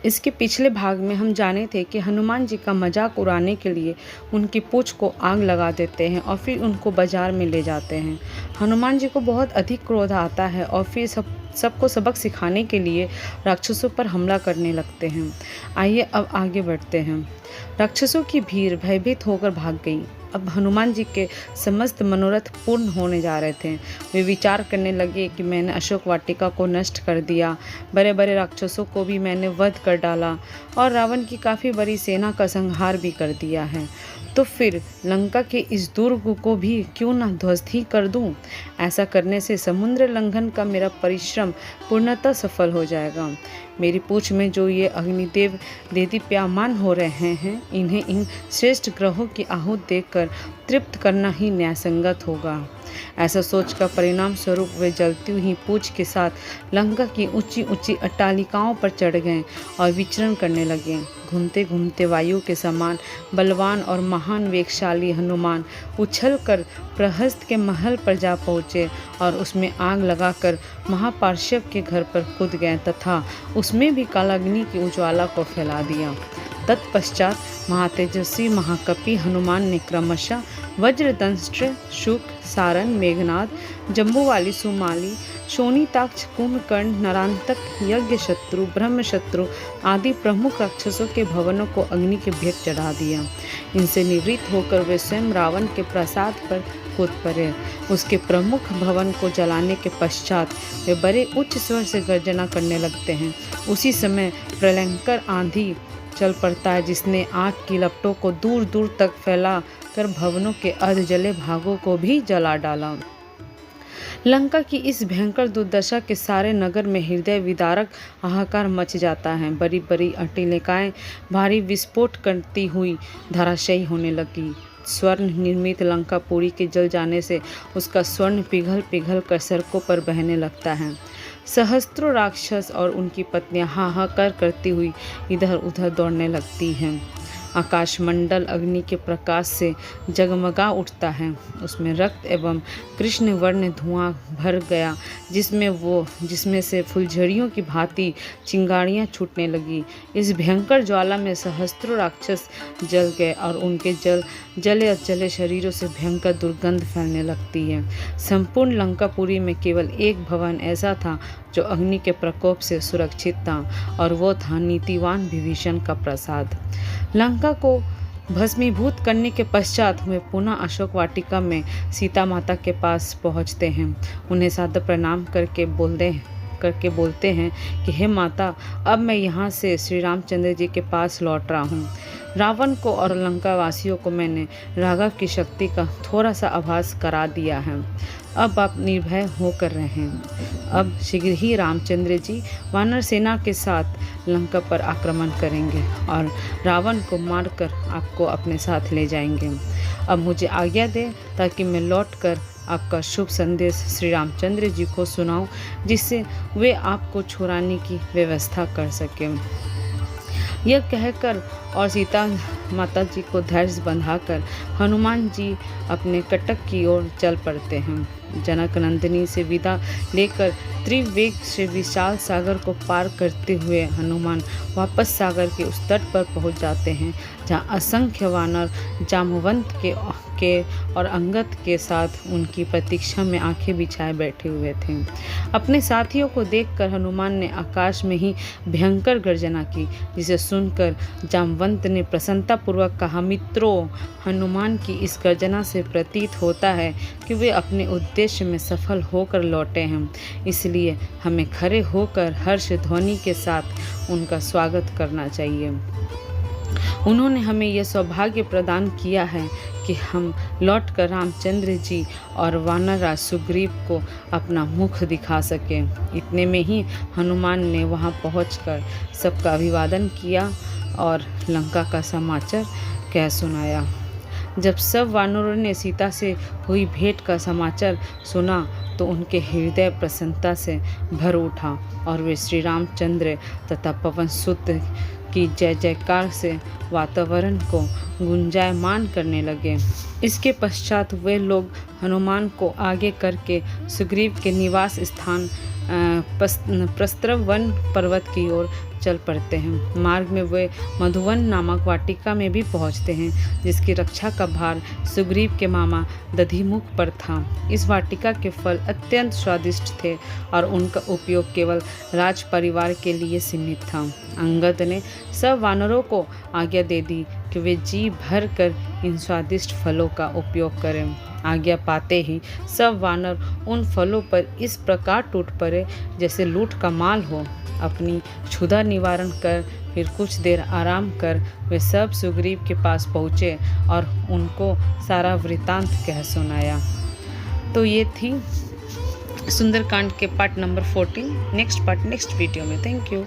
इसके पिछले भाग में हम जाने थे कि हनुमान जी का मजाक उड़ाने के लिए उनकी पूंछ को आग लगा देते हैं और फिर उनको बाजार में ले जाते हैं। हनुमान जी को बहुत अधिक क्रोध आता है और फिर सबको सबक सिखाने के लिए राक्षसों पर हमला करने लगते हैं। आइए अब आगे बढ़ते हैं। राक्षसों की भीड़ भयभीत होकर भाग गई। अब हनुमान जी के समस्त मनोरथ पूर्ण होने जा रहे थे। वे विचार करने लगे कि मैंने अशोक वाटिका को नष्ट कर दिया, बड़े बड़े राक्षसों को भी मैंने वध कर डाला और रावण की काफ़ी बड़ी सेना का संहार भी कर दिया है, तो फिर लंका के इस दुर्ग को भी क्यों न ध्वस्त ही कर दूं। ऐसा करने से समुद्र लंघन का मेरा परिश्रम पूर्णतः सफल हो जाएगा। मेरी पूंछ में जो ये अग्निदेव देदीप्यमान हो रहे हैं, इन्हें इन श्रेष्ठ ग्रहों की आहूत देकर तृप्त करना ही न्यायसंगत होगा। ऐसा सोचकर परिणाम स्वरूप वे जलती हुई पूंछ के साथ लंका की ऊंची ऊंची अट्टालिकाओं पर चढ़ गए और विचरण करने लगे। घूमते घूमते वायु के समान बलवान और महान वेगशाली हनुमान उछलकर प्रहस्त के महल पर जा पहुँचे और उसमें आग लगाकर महापार्श्व के घर पर कूद गए तथा उसमें भी कालाग्नि की उज्ज्वला को फैला दिया। तत्पश्चात महातेजस्वी महाकपि हनुमान ने क्रमशः वज्रदंष्ट्र, शुक, सारन, मेघनाद, जम्बूवाली, सुमाली, शोणिताक्ष, कुंभकर्ण, नरांतक, यज्ञशत्रु, ब्रह्मशत्रु आदि प्रमुख राक्षसों के भवनों को अग्नि के भेंट चढ़ा दिया। इनसे निवृत्त होकर वे स्वयं रावण के प्रासाद पर कूद पड़े। उसके प्रमुख भवन को जलाने के पश्चात वे बड़े उच्च स्वर से गर्जना करने लगते हैं। उसी समय प्रलयंकर आंधी चल पड़ता है, जिसने आग की लपटों को दूर दूर तक फैला कर भवनों के अर्ध जले भागों को भी जला डाला। लंका की इस भयंकर दुर्दशा के सारे नगर में हृदय विदारक हाहाकार मच जाता है। बड़ी बड़ी अट्टालिकाएं भारी विस्फोट करती हुई धराशायी होने लगी। स्वर्ण निर्मित लंकापुरी के जल जाने से उसका स्वर्ण पिघल पिघल कर सड़कों पर बहने लगता है। सहस्त्रों राक्षस और उनकी पत्नियां हाहाकार करती हुई इधर उधर दौड़ने लगती हैं। आकाशमंडल अग्नि के प्रकाश से जगमगा उठता है। उसमें रक्त एवं कृष्ण वर्ण धुआं भर गया, जिसमें से फुलझड़ियों की भांति चिंगारियां छूटने लगी। इस भयंकर ज्वाला में सहस्त्रों राक्षस जल गए और उनके जले शरीरों से भयंकर दुर्गंध फैलने लगती है। संपूर्ण लंकापुरी में केवल एक भवन ऐसा था जो अग्नि के प्रकोप से सुरक्षित था, और वो था नीतिवान विभीषण का प्रासाद। लंका को भस्मीभूत करने के पश्चात वे पुनः अशोक वाटिका में सीता माता के पास पहुंचते हैं। उन्हें सादर प्रणाम करके बोलते हैं कि हे माता, अब मैं यहाँ से श्री रामचंद्र जी के पास लौट रहा हूँ। रावण को और लंका वासियों को मैंने राघव की शक्ति का थोड़ा सा आभास करा दिया है। अब आप निर्भय होकर रहें। अब शीघ्र ही रामचंद्र जी वानर सेना के साथ लंका पर आक्रमण करेंगे और रावण को मारकर आपको अपने साथ ले जाएंगे। अब मुझे आज्ञा दें ताकि मैं लौटकर आपका शुभ संदेश श्री रामचंद्र जी को सुनाऊं, जिससे वे आपको छुड़ाने की व्यवस्था कर सकें। यह कहकर और सीता माता जी को धैर्य बंधाकर हनुमान जी अपने कटक की ओर चल पड़ते हैं। जनक नंदिनी से विदा लेकर त्रिवेग से विशाल सागर को पार करते हुए हनुमान वापस सागर के उस तट पर पहुंच जाते हैं, जहां असंख्य वानर जामवंत के और अंगद के साथ उनकी प्रतीक्षा में आंखें बिछाए बैठे हुए थे। अपने साथियों को देखकर हनुमान ने आकाश में ही भयंकर गर्जना की, जिसे सुनकर जामवंत ने प्रसन्नतापूर्वक कहा, मित्रों, हनुमान की इस गर्जना से प्रतीत होता है कि वे अपने उद्देश्य में सफल होकर लौटे हैं, इसलिए हमें खड़े होकर हर्ष ध्वनि के साथ उनका स्वागत करना चाहिए। उन्होंने हमें यह सौभाग्य प्रदान किया है कि हम लौटकर रामचंद्र जी और वानरराज सुग्रीव को अपना मुख दिखा सकें। इतने में ही हनुमान ने वहां पहुंचकर सबका अभिवादन किया और लंका का समाचार कह सुनाया। जब सब वानरों ने सीता से हुई भेंट का समाचार सुना तो उनके हृदय प्रसन्नता से भर उठा और वे श्री रामचंद्र तथा पवन सुत की जय जयकार से वातावरण को गुंजायमान करने लगे। इसके पश्चात वे लोग हनुमान को आगे करके सुग्रीव के निवास स्थान प्रस्त्रवन पर्वत की ओर चल पड़ते हैं। मार्ग में वे मधुवन नामक वाटिका में भी पहुंचते हैं, जिसकी रक्षा का भार सुग्रीव के मामा दधिमुख पर था। इस वाटिका के फल अत्यंत स्वादिष्ट थे और उनका उपयोग केवल राज परिवार के लिए सीमित था। अंगद ने सब वानरों को आज्ञा दे दी कि वे जी भर कर इन स्वादिष्ट फलों का उपयोग करें। आज्ञा पाते ही सब वानर उन फलों पर इस प्रकार टूट पड़े जैसे लूट का माल हो। अपनी क्षुधा निवारण कर फिर कुछ देर आराम कर वे सब सुग्रीव के पास पहुँचे और उनको सारा वृतांत कह सुनाया। तो ये थी सुंदरकांड के part number 14। Next part next video में। Thank you.